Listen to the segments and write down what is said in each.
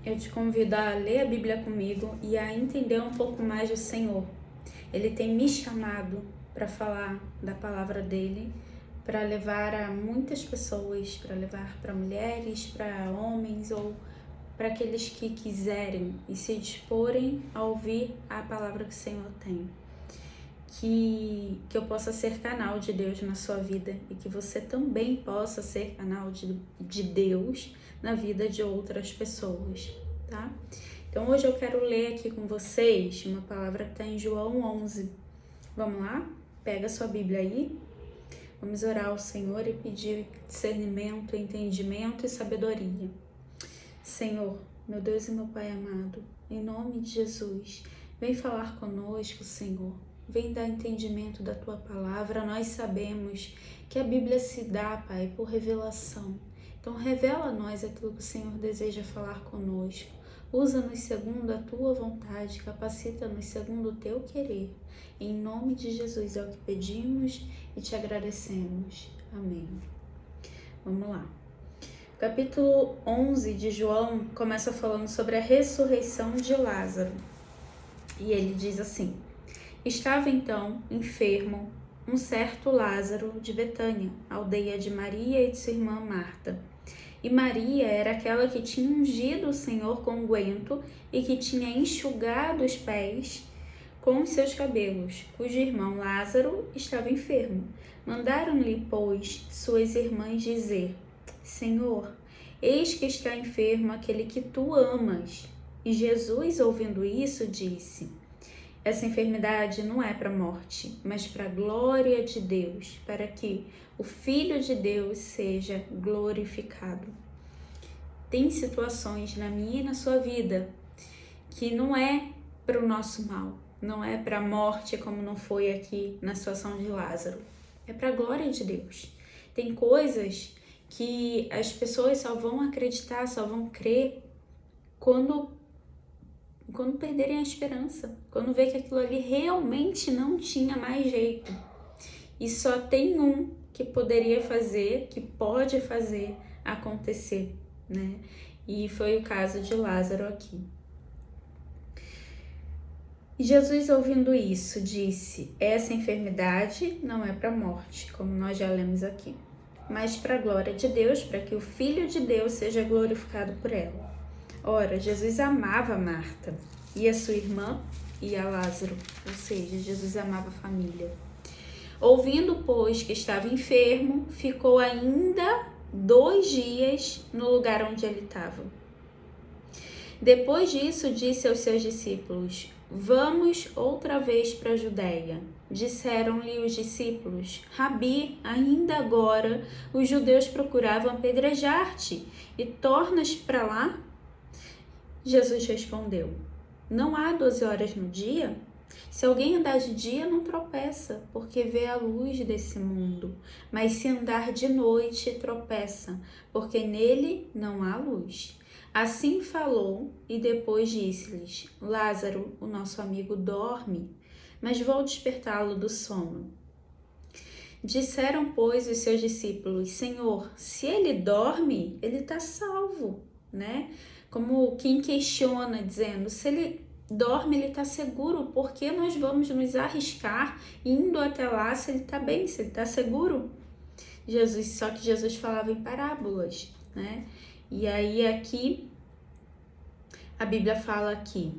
eu te convido a ler a Bíblia comigo e a entender um pouco mais do Senhor. Ele tem me chamado para falar da palavra dele, para levar a muitas pessoas, para levar para mulheres, para homens ou para aqueles que quiserem e se disporem a ouvir a palavra que o Senhor tem. Que eu possa ser canal de Deus na sua vida e que você também possa ser canal de Deus na vida de outras pessoas, tá? Então hoje eu quero ler aqui com vocês uma palavra que está em João 11. Vamos lá? Pega sua Bíblia aí. Vamos orar ao Senhor e pedir discernimento, entendimento e sabedoria. Senhor, meu Deus e meu Pai amado, em nome de Jesus, vem falar conosco, Senhor. Vem dar entendimento da Tua palavra. Nós sabemos que a Bíblia se dá, Pai, por revelação. Então revela a nós aquilo que o Senhor deseja falar conosco. Usa-nos segundo a Tua vontade, capacita-nos segundo o Teu querer. Em nome de Jesus é o que pedimos e te agradecemos. Amém. Vamos lá. O capítulo 11 de João começa falando sobre a ressurreição de Lázaro. E ele diz assim: Estava então enfermo um certo Lázaro de Betânia, aldeia de Maria e de sua irmã Marta. E Maria era aquela que tinha ungido o Senhor com unguento e que tinha enxugado os pés com os seus cabelos, cujo irmão Lázaro estava enfermo. Mandaram-lhe, pois, suas irmãs dizer: Senhor, eis que está enfermo aquele que tu amas. E Jesus, ouvindo isso, disse: Essa enfermidade não é para a morte, mas para a glória de Deus, para que o Filho de Deus seja glorificado. Tem situações na minha e na sua vida que não é para o nosso mal, não é para a morte como não foi aqui na situação de Lázaro, é para a glória de Deus. Tem coisas que as pessoas só vão acreditar, só vão crer quando perderem a esperança, quando vê que aquilo ali realmente não tinha mais jeito. E só tem um que poderia fazer, que pode fazer acontecer, né? E foi o caso de Lázaro aqui. E Jesus, ouvindo isso, disse: Essa enfermidade não é para a morte, como nós já lemos aqui, mas para a glória de Deus, para que o Filho de Deus seja glorificado por ela. Ora, Jesus amava Marta e a sua irmã e a Lázaro, ou seja, Jesus amava a família. Ouvindo, pois, que estava enfermo, ficou ainda 2 dias no lugar onde ele estava. Depois disso, disse aos seus discípulos: Vamos outra vez para a Judéia. Disseram-lhe os discípulos: Rabi, ainda agora os judeus procuravam apedrejar-te, e tornas para lá? Jesus respondeu: Não há 12 horas no dia? Se alguém andar de dia, não tropeça, porque vê a luz desse mundo. Mas se andar de noite, tropeça, porque nele não há luz. Assim falou e depois disse-lhes: Lázaro, o nosso amigo, dorme, mas vou despertá-lo do sono. Disseram, pois, os seus discípulos: Senhor, se ele dorme, ele está salvo, né? Como quem questiona, dizendo: se ele dorme, ele está seguro, por que nós vamos nos arriscar indo até lá se ele está bem, se ele está seguro? Só que Jesus falava em parábolas, né? E aí aqui, a Bíblia fala aqui,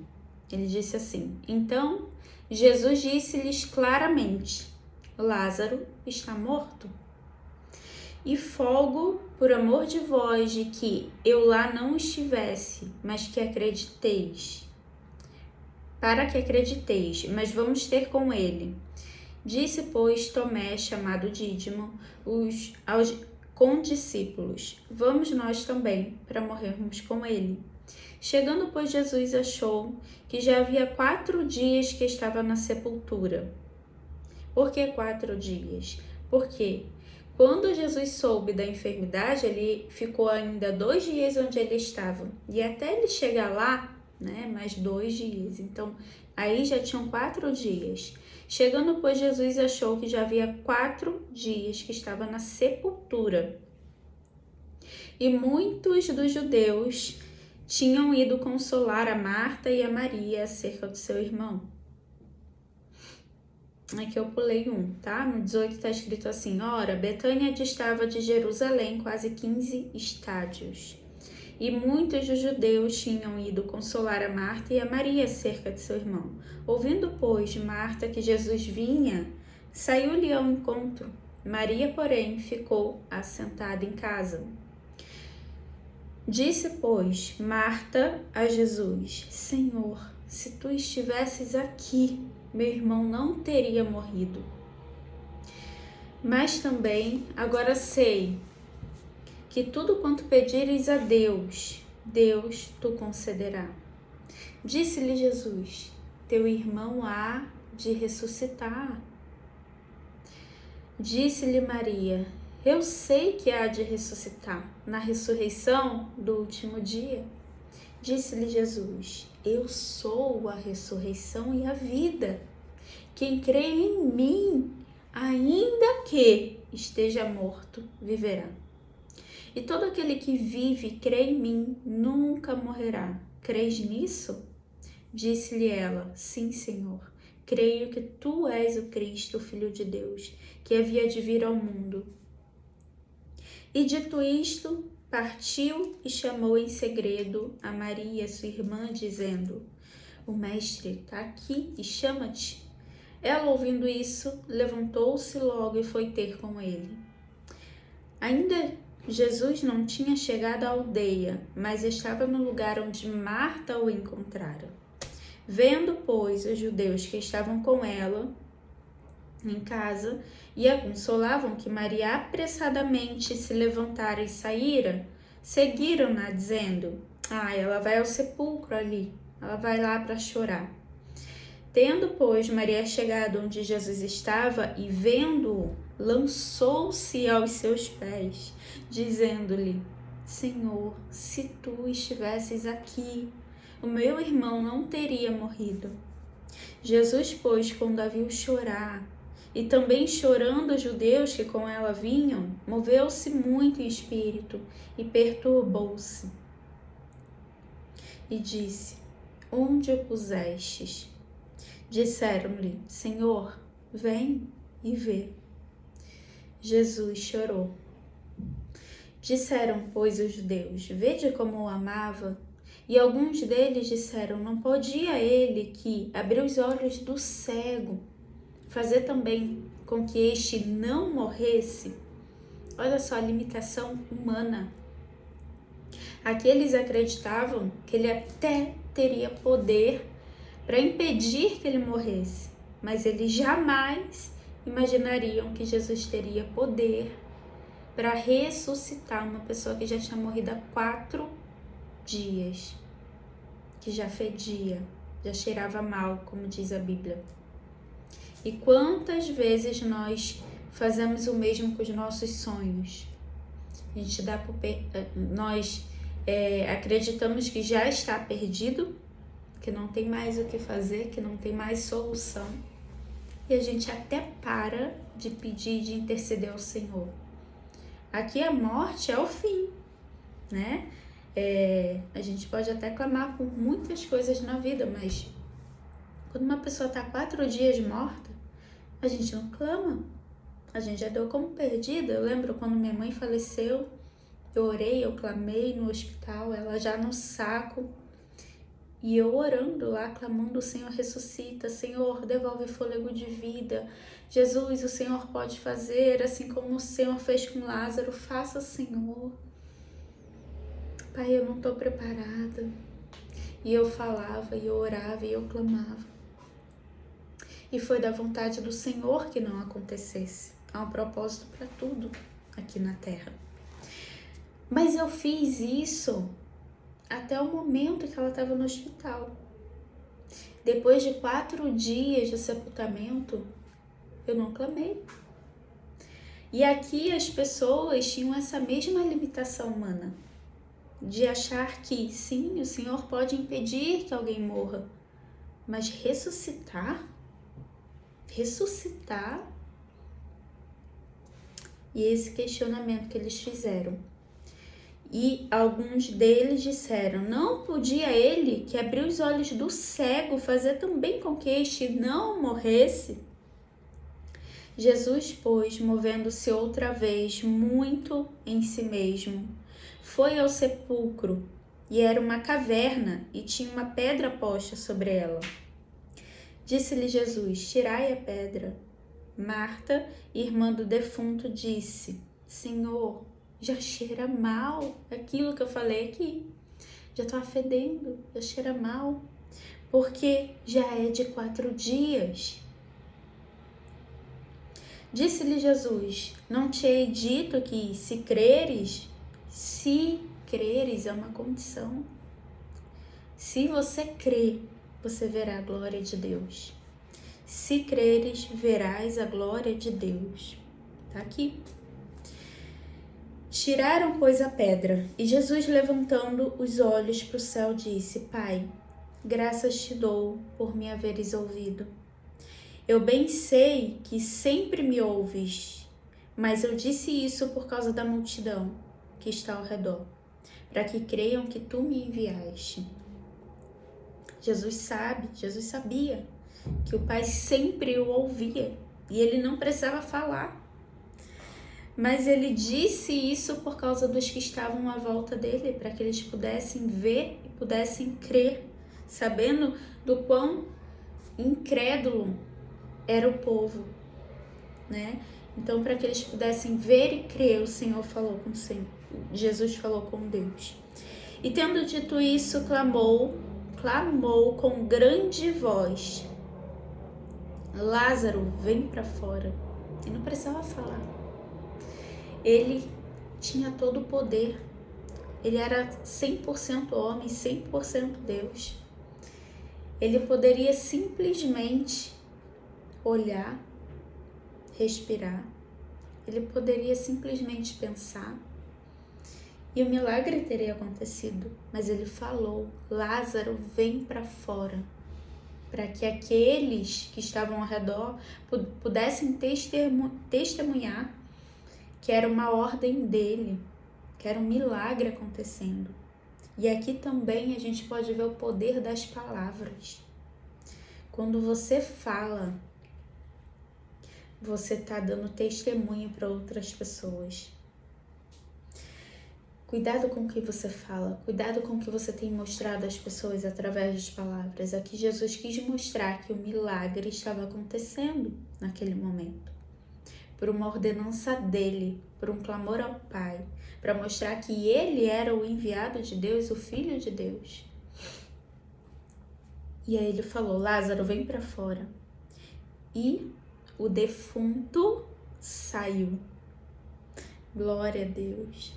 ele disse assim: Então, Jesus disse-lhes claramente: Lázaro está morto. E folgo por amor de vós de que eu lá não estivesse, mas que acrediteis. Para que acrediteis, mas vamos ter com ele. Disse, pois, Tomé, chamado Dídimo, com discípulos: Vamos nós também, para morrermos com ele. Chegando, pois, Jesus achou que já havia 4 dias que estava na sepultura. Por que 4 dias? Porque quando Jesus soube da enfermidade, ele ficou ainda 2 dias onde ele estava. E até ele chegar lá, né, mais 2 dias. Então, aí já tinham 4 dias. Chegando, pois, Jesus achou que já havia 4 dias que estava na sepultura. E muitos dos judeus tinham ido consolar a Marta e a Maria acerca do seu irmão. Aqui eu pulei tá? No 18 está escrito assim: ora, Betânia distava de Jerusalém quase 15 estádios. E muitos dos judeus tinham ido consolar a Marta e a Maria acerca de seu irmão. Ouvindo, pois, Marta que Jesus vinha, saiu-lhe ao encontro. Maria, porém, ficou assentada em casa. Disse, pois, Marta a Jesus: Senhor, se tu estivesses aqui, meu irmão não teria morrido. Mas também agora sei que tudo quanto pedires a Deus, Deus tu concederá. Disse-lhe Jesus: teu irmão há de ressuscitar. Disse-lhe Maria: eu sei que há de ressuscitar na ressurreição do último dia. Disse-lhe Jesus: eu sou a ressurreição e a vida. Quem crê em mim, ainda que esteja morto, viverá. E todo aquele que vive e crê em mim nunca morrerá. Crês nisso? Disse-lhe ela: sim, Senhor. Creio que tu és o Cristo, o Filho de Deus, que havia de vir ao mundo. E dito isto, partiu e chamou em segredo a Maria, sua irmã, dizendo: o mestre está aqui e chama-te. Ela, ouvindo isso, levantou-se logo e foi ter com ele. Ainda Jesus não tinha chegado à aldeia, mas estava no lugar onde Marta o encontrara. Vendo, pois, os judeus que estavam com ela em casa e a consolavam que Maria apressadamente se levantara e saíra, seguiram-na, dizendo: ela vai ao sepulcro ali, ela vai lá para chorar. Tendo, pois, Maria chegado onde Jesus estava e vendo-o, lançou-se aos seus pés, dizendo-lhe: Senhor, se tu estivesses aqui, o meu irmão não teria morrido. Jesus, pois, quando a viu chorar, e também chorando os judeus que com ela vinham, moveu-se muito em espírito e perturbou-se. E disse: onde o pusestes? Disseram-lhe: Senhor, vem e vê. Jesus chorou. Disseram, pois, os judeus: vede como o amava. E alguns deles disseram: não podia ele que abriu os olhos do cego fazer também com que este não morresse? Olha só a limitação humana. Aqueles acreditavam que ele até teria poder para impedir que ele morresse, mas eles jamais imaginariam que Jesus teria poder para ressuscitar uma pessoa que já tinha morrido há 4 dias, que já fedia, já cheirava mal, como diz a Bíblia. E quantas vezes nós fazemos o mesmo com os nossos sonhos? A gente nós acreditamos que já está perdido, que não tem mais o que fazer, que não tem mais solução. E a gente até para de pedir, de interceder ao Senhor. Aqui a morte é o fim, né? A gente pode até clamar por muitas coisas na vida, mas quando uma pessoa está 4 dias morta, a gente não clama. A gente já deu como perdida. Eu lembro quando minha mãe faleceu, eu orei, eu clamei no hospital, ela já no saco. E eu orando lá, clamando: o Senhor ressuscita, Senhor devolve fôlego de vida, Jesus, o Senhor pode fazer, assim como o Senhor fez com Lázaro, faça, Senhor. Pai, eu não estou preparada. E eu falava, e eu orava, e eu clamava. E foi da vontade do Senhor que não acontecesse. Há um propósito para tudo aqui na terra. Mas eu fiz isso até o momento que ela estava no hospital. Depois de 4 dias de sepultamento, eu não clamei. E aqui as pessoas tinham essa mesma limitação humana, de achar que sim, o Senhor pode impedir que alguém morra, mas ressuscitar? E esse questionamento que eles fizeram. E alguns deles disseram: não podia ele, que abriu os olhos do cego, fazer também com que este não morresse? Jesus, pois, movendo-se outra vez muito em si mesmo, foi ao sepulcro, e era uma caverna, e tinha uma pedra posta sobre ela. Disse-lhe Jesus: tirai a pedra. Marta, irmã do defunto, disse: Senhor, já cheira mal, aquilo que eu falei aqui. Já está fedendo, já cheira mal, porque já é de 4 dias. Disse-lhe Jesus: não te hei dito que se creres é uma condição. Se você crer, você verá a glória de Deus. Se creres, verás a glória de Deus. Tá aqui. Tiraram, pois, a pedra, e Jesus, levantando os olhos para o céu, disse: Pai, graças te dou por me haveres ouvido. Eu bem sei que sempre me ouves, mas eu disse isso por causa da multidão que está ao redor, para que creiam que tu me enviaste. Jesus sabia que o Pai sempre o ouvia e ele não precisava falar. Mas ele disse isso por causa dos que estavam à volta dele, para que eles pudessem ver e pudessem crer, sabendo do quão incrédulo era o povo, né? Então, para que eles pudessem ver e crer, Jesus falou com Deus. E tendo dito isso, clamou com grande voz: Lázaro, vem para fora. E não precisava falar. Ele tinha todo o poder. Ele era 100% homem, 100% Deus. Ele poderia simplesmente olhar, respirar. Ele poderia simplesmente pensar e o milagre teria acontecido. Mas ele falou: Lázaro, vem para fora, para que aqueles que estavam ao redor pudessem testemunhar que era uma ordem dele, que era um milagre acontecendo. E aqui também a gente pode ver o poder das palavras. Quando você fala, você está dando testemunho para outras pessoas. Cuidado com o que você fala, cuidado com o que você tem mostrado às pessoas através das palavras. Aqui Jesus quis mostrar que o milagre estava acontecendo naquele momento, por uma ordenança dele, por um clamor ao Pai, para mostrar que ele era o enviado de Deus, o Filho de Deus. E aí ele falou: Lázaro, vem para fora. E o defunto saiu. Glória a Deus.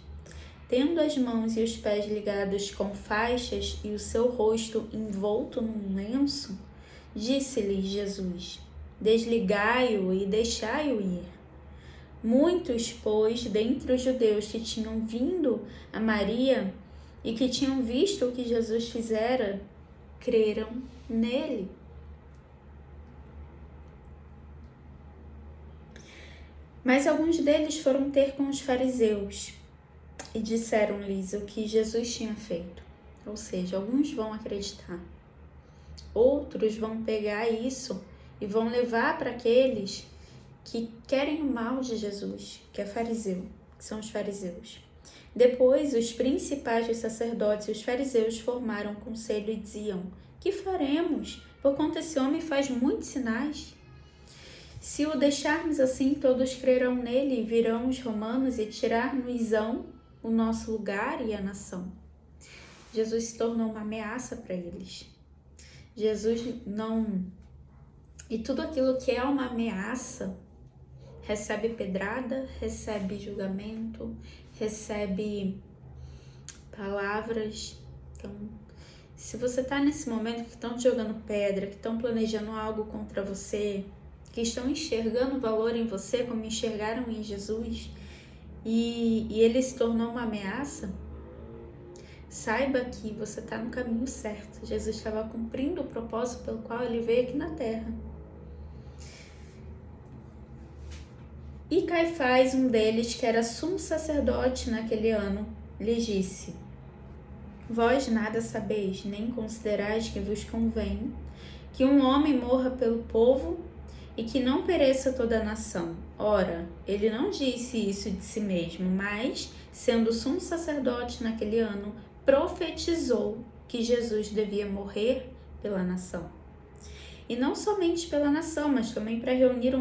Tendo as mãos e os pés ligados com faixas e o seu rosto envolto num lenço, disse-lhe Jesus: desligai-o e deixai-o ir. Muitos, pois, dentre os judeus que tinham vindo a Maria e que tinham visto o que Jesus fizera, creram nele. Mas alguns deles foram ter com os fariseus e disseram-lhes o que Jesus tinha feito. Ou seja, alguns vão acreditar, outros vão pegar isso e vão levar para aqueles que querem o mal de Jesus, que é fariseu, que são os fariseus. Depois, os principais dos sacerdotes e os fariseus formaram um conselho e diziam: que faremos? Porquanto esse homem faz muitos sinais. Se o deixarmos assim, todos crerão nele e virão os romanos e tirar-nos-ão o nosso lugar e a nação. Jesus se tornou uma ameaça para eles. E tudo aquilo que é uma ameaça recebe pedrada, recebe julgamento, recebe palavras. Então, se você está nesse momento que estão te jogando pedra, que estão planejando algo contra você, que estão enxergando valor em você como enxergaram em Jesus, e ele se tornou uma ameaça, saiba que você está no caminho certo. Jesus estava cumprindo o propósito pelo qual ele veio aqui na terra. E Caifás, um deles, que era sumo sacerdote naquele ano, lhes disse: Vós nada sabeis, nem considerais que vos convém que um homem morra pelo povo e que não pereça toda a nação. Ora, ele não disse isso de si mesmo, mas, sendo sumo sacerdote naquele ano, profetizou que Jesus devia morrer pela nação. E não somente pela nação, mas também para reunir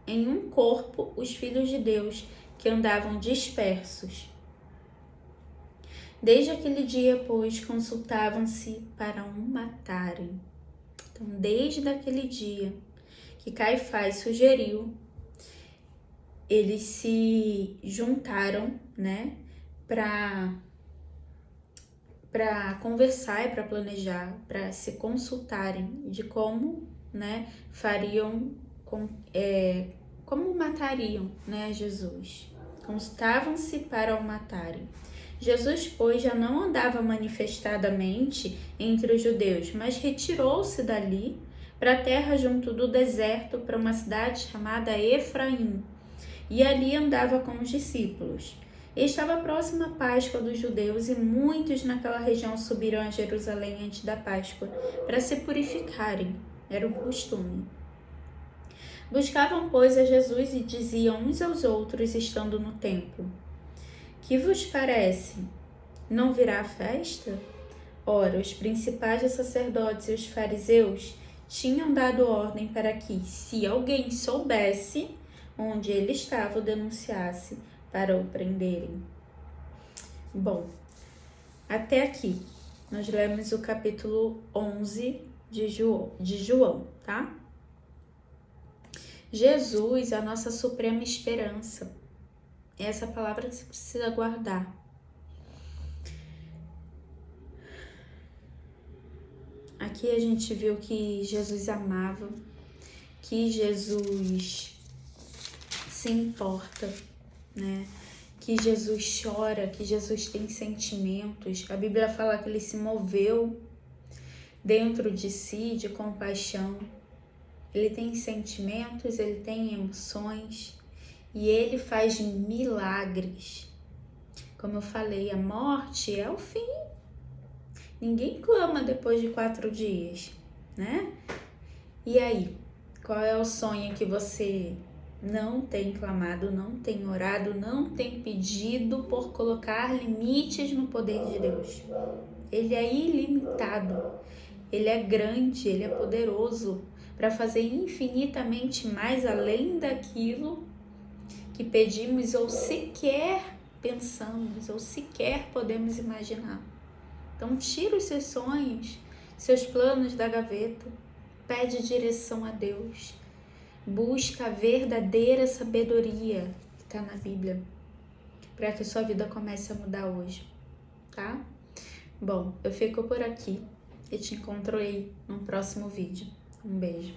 em um corpo os filhos de Deus que andavam dispersos. Desde aquele dia, pois, consultavam-se para o matarem. Então, desde aquele dia que Caifás sugeriu, eles se juntaram, né, para conversar e para planejar, para se consultarem de como, né, fariam, como matariam, né, Jesus. Consultavam-se para o matarem. Jesus, pois, já não andava manifestadamente entre os judeus, mas retirou-se dali para a terra junto do deserto, para uma cidade chamada Efraim, e ali andava com os discípulos. E estava próxima a Páscoa dos judeus, e muitos naquela região subiram a Jerusalém antes da Páscoa para se purificarem, era o costume. Buscavam, pois, a Jesus e diziam uns aos outros, estando no templo: Que vos parece? Não virá a festa? Ora, os principais dos sacerdotes e os fariseus tinham dado ordem para que, se alguém soubesse onde ele estava, o denunciasse para o prenderem. Bom, até aqui nós lemos o capítulo 11 de João, tá? Jesus, a nossa suprema esperança. Essa palavra você precisa guardar. Aqui a gente viu que Jesus amava, que Jesus se importa, né? Que Jesus chora, que Jesus tem sentimentos. A Bíblia fala que ele se moveu dentro de si de compaixão. Ele tem sentimentos, ele tem emoções e ele faz milagres. Como eu falei, a morte é o fim. Ninguém clama depois de 4 dias, né? E aí, qual é o sonho que você não tem clamado, não tem orado, não tem pedido por colocar limites no poder de Deus? Ele é ilimitado, ele é grande, ele é poderoso para fazer infinitamente mais além daquilo que pedimos ou sequer pensamos ou sequer podemos imaginar. Então tira os seus sonhos, seus planos da gaveta, pede direção a Deus, busca a verdadeira sabedoria que está na Bíblia, para que a sua vida comece a mudar hoje, tá? Bom, eu fico por aqui e te encontro aí no próximo vídeo. Um beijo.